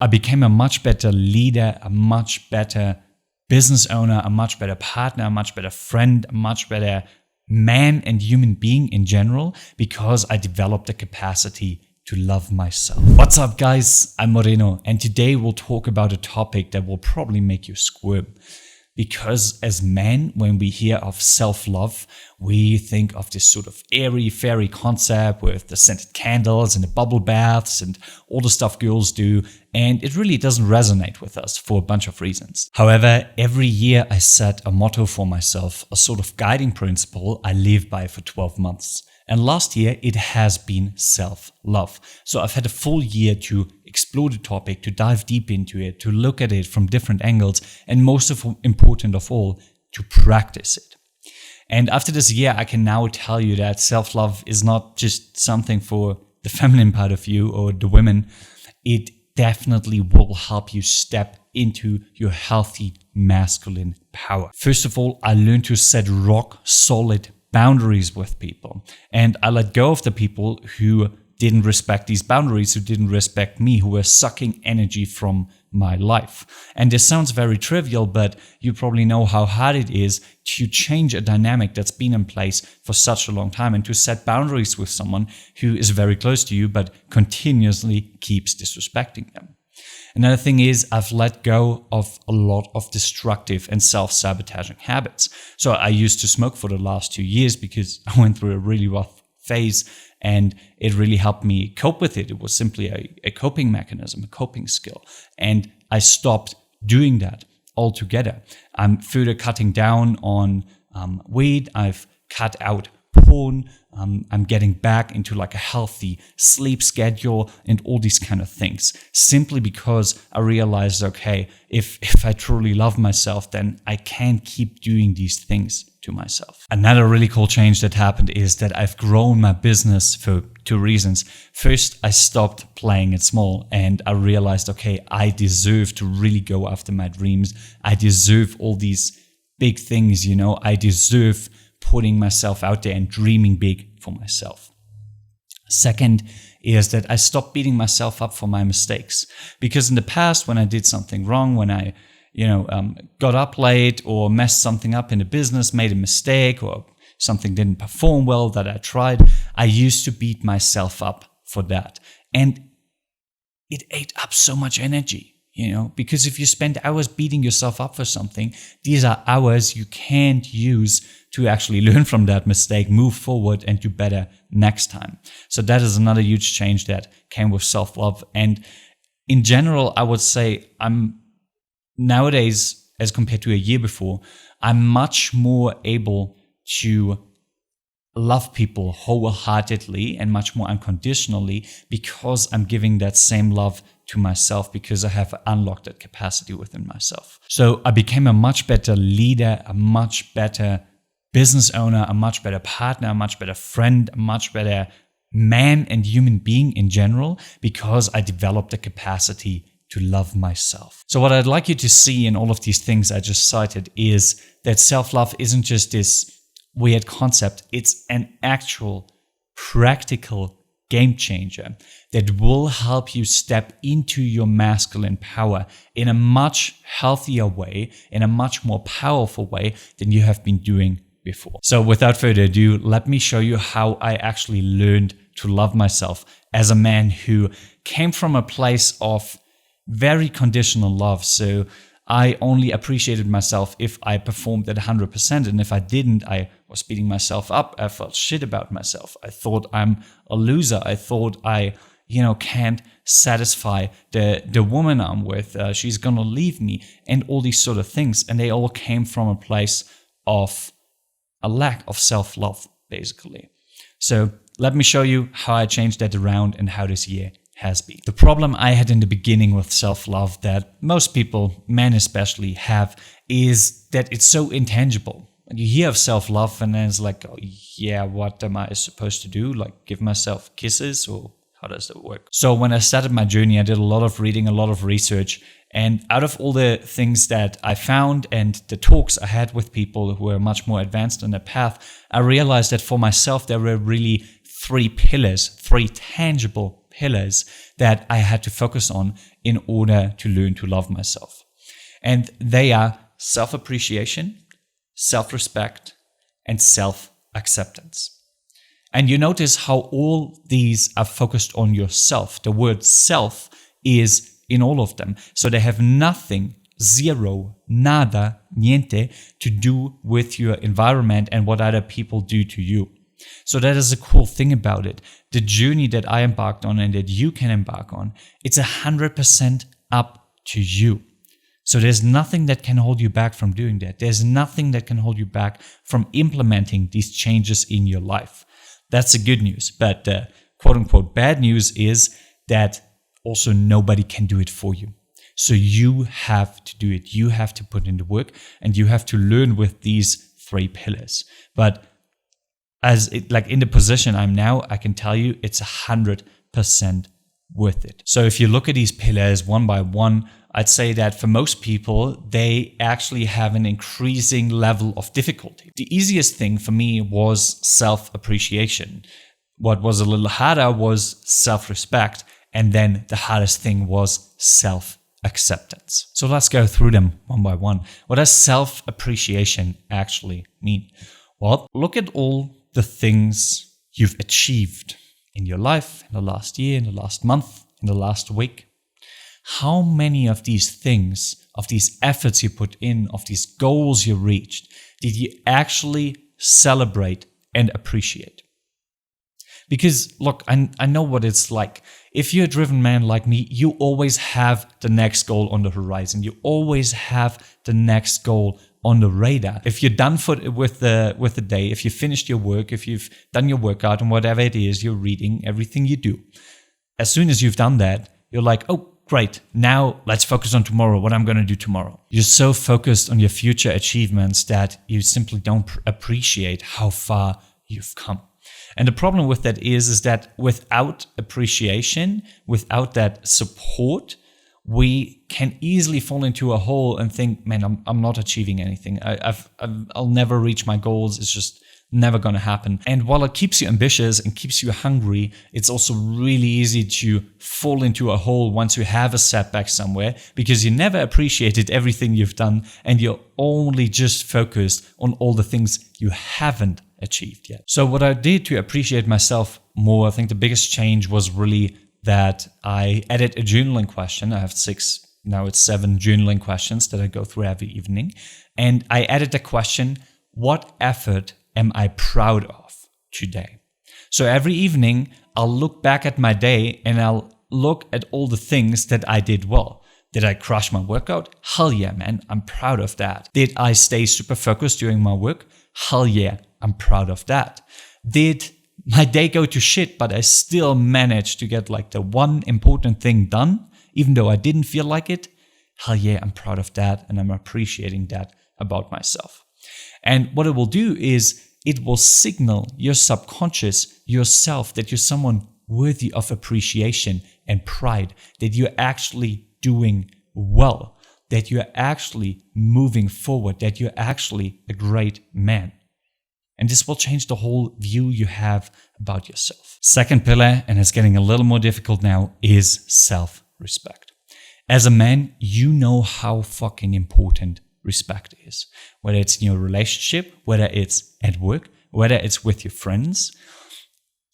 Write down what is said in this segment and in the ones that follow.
I became a much better leader, a much better business owner, a much better partner, a much better friend, a much better man and human being in general, because I developed the capacity to love myself. What's up, guys? I'm Moreno, and today we'll talk about a topic that will probably make you squirm. Because as men, when we hear of self-love, we think of this sort of airy fairy concept with the scented candles and the bubble baths and all the stuff girls do, and it really doesn't resonate with us for a bunch of reasons. However, every year I set a motto for myself, a sort of guiding principle I live by for 12 months. And last year it has been self-love. So I've had a full year to explore the topic, to dive deep into it, to look at it from different angles, and most important of all, to practice it. And after this year, I can now tell you that self-love is not just something for the feminine part of you or the women. It definitely will help you step into your healthy masculine power. First of all, I learned to set rock solid boundaries with people. And I let go of the people who didn't respect these boundaries, who didn't respect me, who were sucking energy from my life. And this sounds very trivial, but you probably know how hard it is to change a dynamic that's been in place for such a long time and to set boundaries with someone who is very close to you, but continuously keeps disrespecting them. Another thing is I've let go of a lot of destructive and self-sabotaging habits. So I used to smoke for the last 2 years because I went through a really rough phase and it really helped me cope with it. It was simply a coping mechanism, a coping skill. And I stopped doing that altogether. I'm further cutting down on weed. I've cut out porn. I'm getting back into like a healthy sleep schedule and all these kind of things, simply because I realized, okay, if I truly love myself, then I can't keep doing these things to myself. Another really cool change that happened is that I've grown my business for 2 reasons. First, I stopped playing it small and I realized, okay, I deserve to really go after my dreams. I deserve all these big things, I deserve putting myself out there and dreaming big for myself. Second is that I stopped beating myself up for my mistakes. Because in the past, when I did something wrong, when I got up late or messed something up in a business, made a mistake, or something didn't perform well that I tried, I used to beat myself up for that. And it ate up so much energy. Because if you spend hours beating yourself up for something, these are hours you can't use to actually learn from that mistake, move forward, and do better next time. So that is another huge change that came with self-love. And in general, I would say I'm nowadays, as compared to a year before, I'm much more able to love people wholeheartedly and much more unconditionally because I'm giving that same love to myself, because I have unlocked that capacity within myself. So I became a much better leader, a much better business owner, a much better partner, a much better friend, a much better man and human being in general, because I developed the capacity to love myself. So what I'd like you to see in all of these things I just cited is that self-love isn't just this weird concept, it's an actual practical game changer that will help you step into your masculine power in a much healthier way, in a much more powerful way than you have been doing before. So without further ado, let me show you how I actually learned to love myself as a man who came from a place of very conditional love. So I only appreciated myself if I performed at 100%. And if I didn't, I was beating myself up. I felt shit about myself. I thought I'm a loser. I thought I, can't satisfy the woman I'm with. She's going to leave me and all these sort of things. And they all came from a place of a lack of self-love, basically. So let me show you how I changed that around and how this year has been. The problem I had in the beginning with self-love that most people, men especially, have is that it's so intangible. You hear of self-love and then it's like, oh yeah, what am I supposed to do? Like give myself kisses, or how does that work? So when I started my journey, I did a lot of reading, a lot of research. And out of all the things that I found and the talks I had with people who were much more advanced on their path, I realized that for myself, there were really 3 pillars, 3 tangible pillars that I had to focus on in order to learn to love myself. And they are self-appreciation, self-respect, and self-acceptance. And you notice how all these are focused on yourself. The word self is in all of them. So they have nothing, zero, nada, niente, to do with your environment and what other people do to you. So that is a cool thing about it. The journey that I embarked on and that you can embark on, it's 100% up to you. So there's nothing that can hold you back from doing that. There's nothing that can hold you back from implementing these changes in your life. That's the good news. But the quote unquote bad news is that also nobody can do it for you. So you have to do it. You have to put in the work and you have to learn with these 3 pillars. But in the position I'm now, I can tell you it's 100% worth it. So if you look at these pillars one by one, I'd say that for most people, they actually have an increasing level of difficulty. The easiest thing for me was self-appreciation. What was a little harder was self-respect. And then the hardest thing was self-acceptance. So let's go through them one by one. What does self-appreciation actually mean? Well, look at all the things you've achieved in your life, in the last year, in the last month, in the last week. How many of these things, of these efforts you put in, of these goals you reached, did you actually celebrate and appreciate? Because look, I know what it's like. If you're a driven man like me, you always have the next goal on the horizon. You always have the next goal on the radar. If you're done with the day, if you finished your work, if you've done your workout and whatever it is you're reading, everything you do, as soon as you've done that, you're like, oh, great. Now let's focus on tomorrow, what I'm going to do tomorrow. You're so focused on your future achievements that you simply don't appreciate how far you've come. And the problem with that is that without appreciation, without that support, we can easily fall into a hole and think, man, I'm not achieving anything. I'll never reach my goals. It's just never going to happen. And while it keeps you ambitious and keeps you hungry, it's also really easy to fall into a hole once you have a setback somewhere because you never appreciated everything you've done and you're only just focused on all the things you haven't achieved yet. So what I did to appreciate myself more, I think the biggest change was really that I added a journaling question. I have 6, now it's 7 journaling questions that I go through every evening. And I added the question, what effort am I proud of today? So every evening, I'll look back at my day and I'll look at all the things that I did well. Did I crush my workout? Hell yeah, man. I'm proud of that. Did I stay super focused during my work? Hell yeah. I'm proud of that. Did my day go to shit, but I still managed to get like the one important thing done, even though I didn't feel like it? Hell yeah, I'm proud of that. And I'm appreciating that about myself. And what it will do is it will signal your subconscious, yourself, that you're someone worthy of appreciation and pride, that you're actually doing well, that you're actually moving forward, that you're actually a great man. And this will change the whole view you have about yourself. Second pillar, and it's getting a little more difficult now, is self-respect. As a man, you know how fucking important respect is. Whether it's in your relationship, whether it's at work, whether it's with your friends.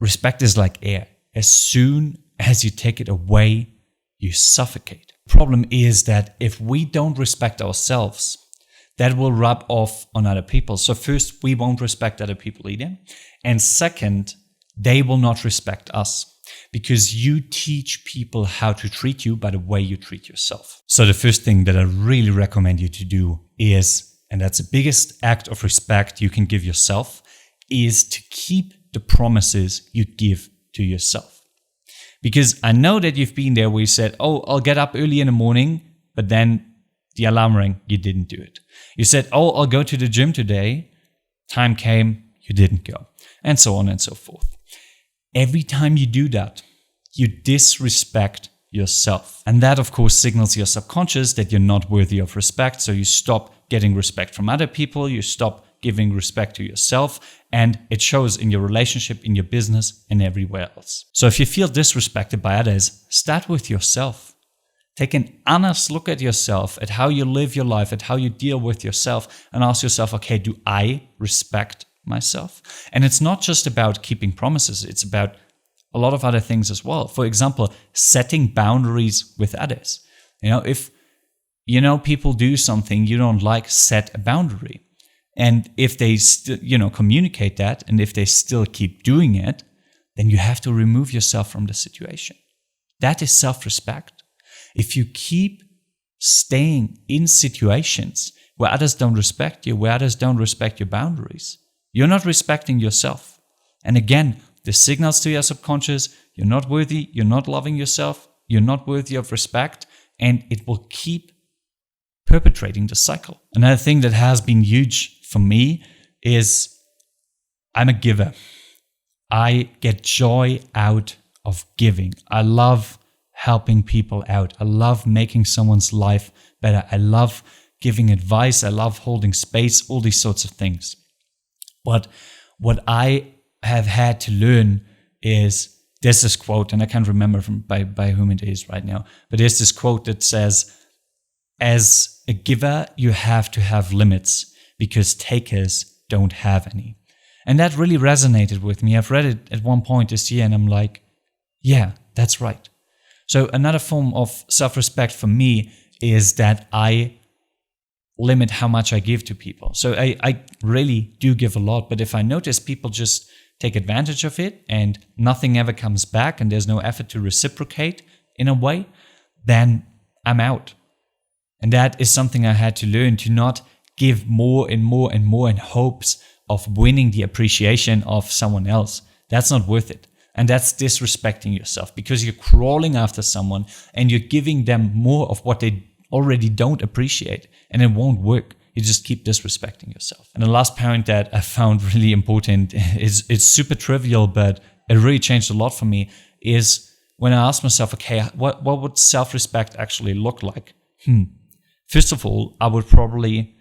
Respect is like air. As soon as you take it away, you suffocate. The problem is that if we don't respect ourselves, that will rub off on other people. So first, we won't respect other people either. And second, they will not respect us because you teach people how to treat you by the way you treat yourself. So the first thing that I really recommend you to do is, and that's the biggest act of respect you can give yourself, is to keep the promises you give to yourself. Because I know that you've been there where you said, oh, I'll get up early in the morning, but then the alarm rang, you didn't do it. You said, oh, I'll go to the gym today. Time came, you didn't go. And so on and so forth. Every time you do that, you disrespect yourself. And that, of course, signals your subconscious that you're not worthy of respect. So you stop getting respect from other people. You stop giving respect to yourself. And it shows in your relationship, in your business, and everywhere else. So if you feel disrespected by others, start with yourself. Take an honest look at yourself, at how you live your life, at how you deal with yourself, and ask yourself, okay, do I respect myself? And it's not just about keeping promises, it's about a lot of other things as well. For example, setting boundaries with others. If people do something you don't like, set a boundary. And if they communicate that, and if they still keep doing it, then you have to remove yourself from the situation. That is self-respect. If you keep staying in situations where others don't respect you, where others don't respect your boundaries, you're not respecting yourself. And again, the signals to your subconscious, you're not worthy, you're not loving yourself, you're not worthy of respect, and it will keep perpetrating the cycle. Another thing that has been huge for me is I'm a giver. I get joy out of giving. I love helping people out. I love making someone's life better. I love giving advice. I love holding space, all these sorts of things. But what I have had to learn is, there's this quote, and I can't remember by whom it is right now, but there's this quote that says, as a giver, you have to have limits because takers don't have any. And that really resonated with me. I've read it at one point this year and I'm like, yeah, that's right. So another form of self-respect for me is that I limit how much I give to people. So I really do give a lot, but if I notice people just take advantage of it and nothing ever comes back and there's no effort to reciprocate in a way, then I'm out. And that is something I had to learn, to not give more and more and more in hopes of winning the appreciation of someone else. That's not worth it. And that's disrespecting yourself, because you're crawling after someone and you're giving them more of what they already don't appreciate, and it won't work. You just keep disrespecting yourself. And the last point that I found really important is, it's super trivial, but it really changed a lot for me, is when I asked myself, okay, what would self-respect actually look like? First of all, I would probably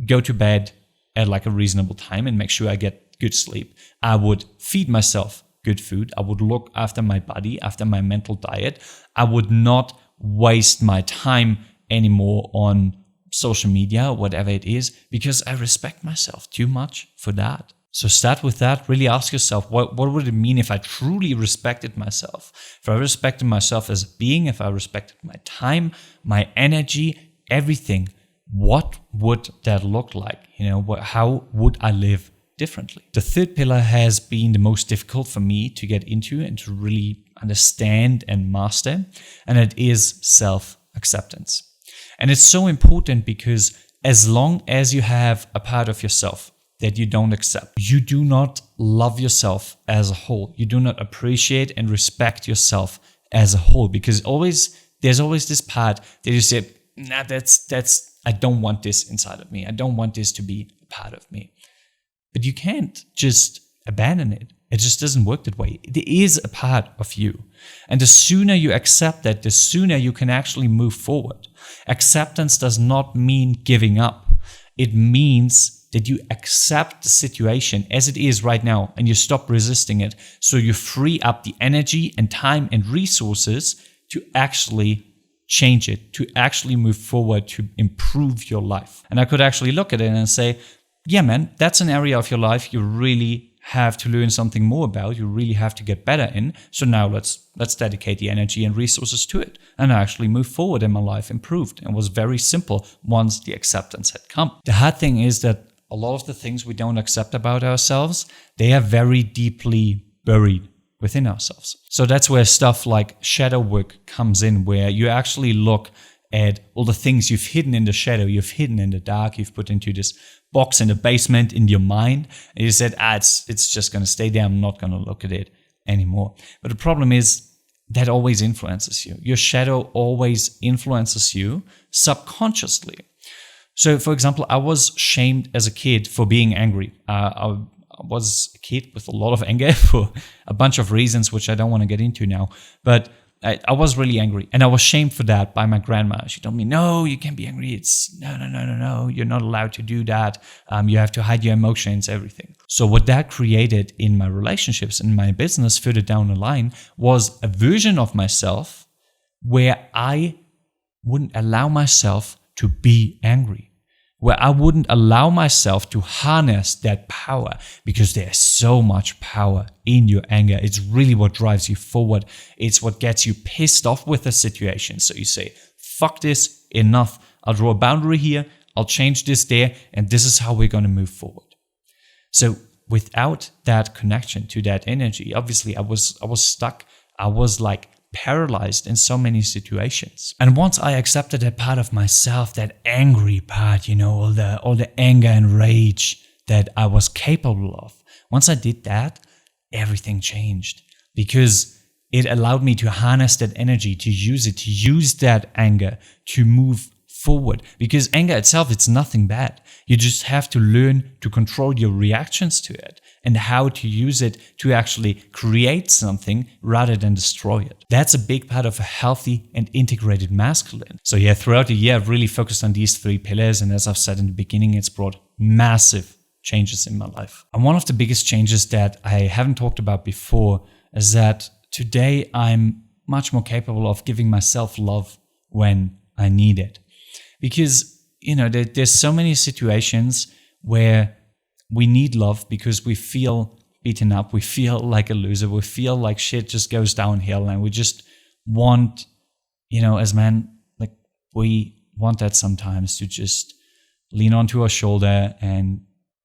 go to bed at like a reasonable time and make sure I get good sleep. I would feed myself good food. I would look after my body, after my mental diet. I would not waste my time anymore on social media or whatever it is, because I respect myself too much for that. So start with that. Really ask yourself, what would it mean if I truly respected myself? If I respected myself as a being, if I respected my time, my energy, everything, what would that look like? How would I live differently? The third pillar has been the most difficult for me to get into and to really understand and master, and it is self-acceptance. And it's so important because as long as you have a part of yourself that you don't accept, you do not love yourself as a whole. You do not appreciate and respect yourself as a whole, because there's always this part that you say, nah, I don't want this inside of me. I don't want this to be a part of me. But you can't just abandon it. It just doesn't work that way. It is a part of you. And the sooner you accept that, the sooner you can actually move forward. Acceptance does not mean giving up. It means that you accept the situation as it is right now and you stop resisting it. So you free up the energy and time and resources to actually change it, to actually move forward, to improve your life. And I could actually look at it and say, yeah, man, that's an area of your life you really have to learn something more about. You really have to get better in. So now let's dedicate the energy and resources to it. And I actually moved forward and my life improved, and was very simple once the acceptance had come. The hard thing is that a lot of the things we don't accept about ourselves, they are very deeply buried within ourselves. So that's where stuff like shadow work comes in, where you actually look at all the things you've hidden in the shadow, you've hidden in the dark, you've put into this box in the basement in your mind, and you said, it's just going to stay there, I'm not going to look at it anymore. But the problem is that always influences you. Your shadow always influences you subconsciously. So, for example, I was shamed as a kid for being angry. I was a kid with a lot of anger for a bunch of reasons, which I don't want to get into now. But I was really angry, and I was shamed for that by my grandma. She told me, no, you can't be angry. It's no, you're not allowed to do that. You have to hide your emotions, everything. So what that created in my relationships and my business further down the line was a version of myself where I wouldn't allow myself to be angry, where I wouldn't allow myself to harness that power, because there's so much power in your anger. It's really what drives you forward. It's what gets you pissed off with the situation. So you say, fuck this, enough. I'll draw a boundary here. I'll change this there. And this is how we're going to move forward. So without that connection to that energy, obviously I was stuck. I was like paralyzed in so many situations. And once I accepted that part of myself, that angry part, all the anger and rage that I was capable of, once I did that, everything changed, because it allowed me to harness that energy, to use that anger to move forward. Because anger itself, it's nothing bad. You just have to learn to control your reactions to it and how to use it to actually create something rather than destroy it. That's a big part of a healthy and integrated masculine. So yeah, throughout the year, I've really focused on these 3 pillars. And as I've said in the beginning, it's brought massive changes in my life. And one of the biggest changes that I haven't talked about before is that today I'm much more capable of giving myself love when I need it. Because, there's so many situations where we need love because we feel beaten up, we feel like a loser, we feel like shit just goes downhill, and we just want, as men, like we want that sometimes, to just lean onto our shoulder and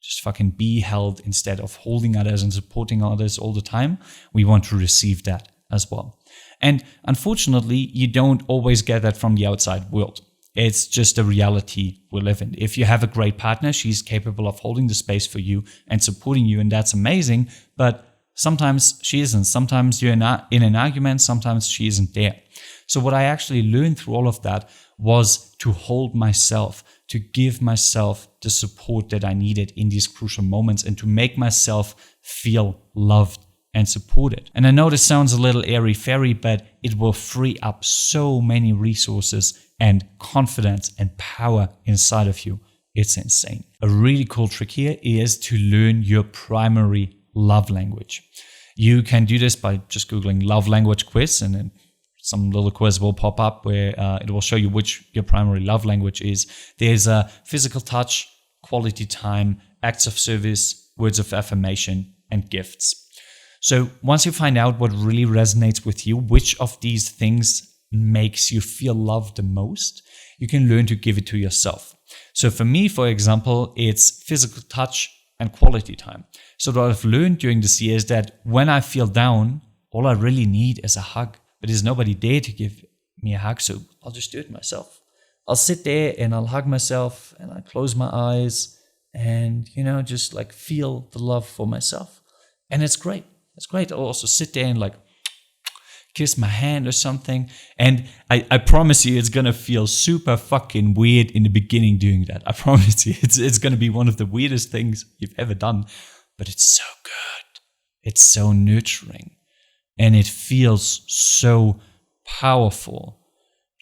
just fucking be held instead of holding others and supporting others all the time. We want to receive that as well. And unfortunately, you don't always get that from the outside world. It's just a reality we live in. If you have a great partner, she's capable of holding the space for you and supporting you, and that's amazing. But sometimes she isn't. Sometimes you're in an argument, sometimes she isn't there. So what I actually learned through all of that was to hold myself, to give myself the support that I needed in these crucial moments, and to make myself feel loved and supported. And I know this sounds a little airy-fairy, but it will free up so many resources and confidence and power inside of you. It's insane. A really cool trick here is to learn your primary love language. You can do this by just Googling love language quiz, and then some little quiz will pop up where it will show you which your primary love language is. There's physical touch, quality time, acts of service, words of affirmation, and gifts. So once you find out what really resonates with you, which of these things makes you feel loved the most, you can learn to give it to yourself. So for me, for example, it's physical touch and quality time. So what I've learned during this year is that when I feel down, all I really need is a hug. But there's nobody there to give me a hug, so I'll just do it myself. I'll sit there and I'll hug myself, and I close my eyes and, just like feel the love for myself. And it's great. It's great. I'll also sit there and like kiss my hand or something. And I promise you, it's going to feel super fucking weird in the beginning doing that. I promise you, it's going to be one of the weirdest things you've ever done. But it's so good. It's so nurturing. And it feels so powerful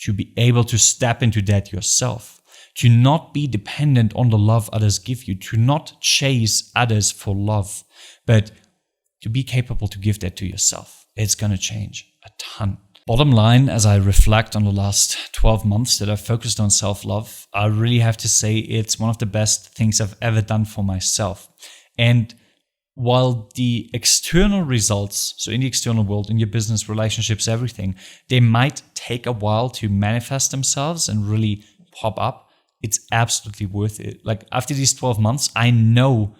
to be able to step into that yourself, to not be dependent on the love others give you, to not chase others for love, but to be capable to give that to yourself. It's going to change a ton. Bottom line, as I reflect on the last 12 months that I've focused on self-love, I really have to say it's one of the best things I've ever done for myself. And while the external results, so in the external world, in your business, relationships, everything, they might take a while to manifest themselves and really pop up, it's absolutely worth it. Like after these 12 months, I know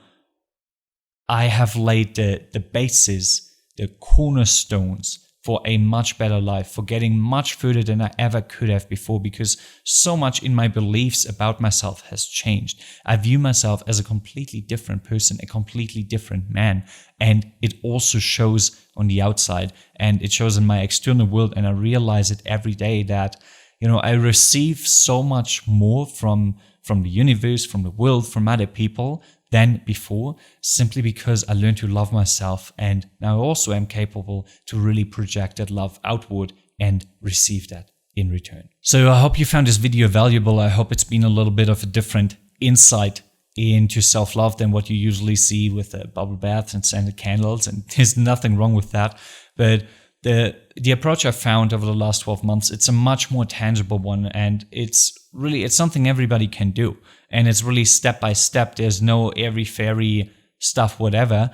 I have laid the basis, the cornerstones for a much better life, for getting much further than I ever could have before, because so much in my beliefs about myself has changed. I view myself as a completely different person, a completely different man. And it also shows on the outside, and it shows in my external world. And I realize it every day that, I receive so much more from the universe, from the world, from other people than before, simply because I learned to love myself, and now I also am capable to really project that love outward and receive that in return. So I hope you found this video valuable. I hope it's been a little bit of a different insight into self-love than what you usually see with bubble baths and scented candles, and there's nothing wrong with that. But The approach I found over the last 12 months, it's a much more tangible one, and it's something everybody can do. And it's really step by step. There's no airy fairy stuff, whatever.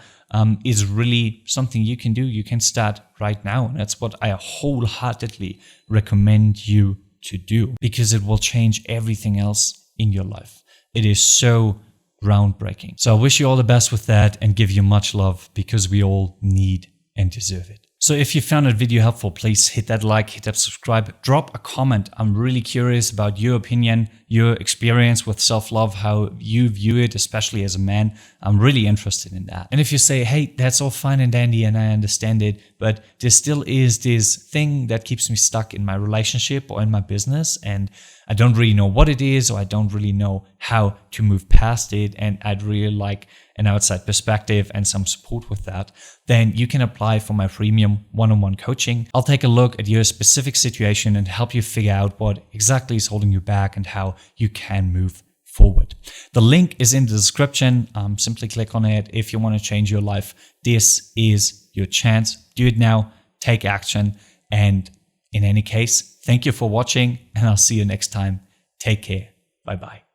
Is really something you can do. You can start right now. And that's what I wholeheartedly recommend you to do, because it will change everything else in your life. It is so groundbreaking. So I wish you all the best with that and give you much love, because we all need and deserve it. So if you found that video helpful, please hit that like, hit that subscribe, drop a comment. I'm really curious about your opinion, your experience with self-love, how you view it, especially as a man. I'm really interested in that. And if you say, hey, that's all fine and dandy and I understand it, but there still is this thing that keeps me stuck in my relationship or in my business, and I don't really know what it is, or I don't really know how to move past it, and I'd really like an outside perspective and some support with that, then you can apply for my premium one-on-one coaching. I'll take a look at your specific situation and help you figure out what exactly is holding you back and how you can move forward. The link is in the description. Simply click on it if you want to change your life. This is your chance. Do it now, take action. And in any case, thank you for watching, and I'll see you next time. Take care. Bye-bye.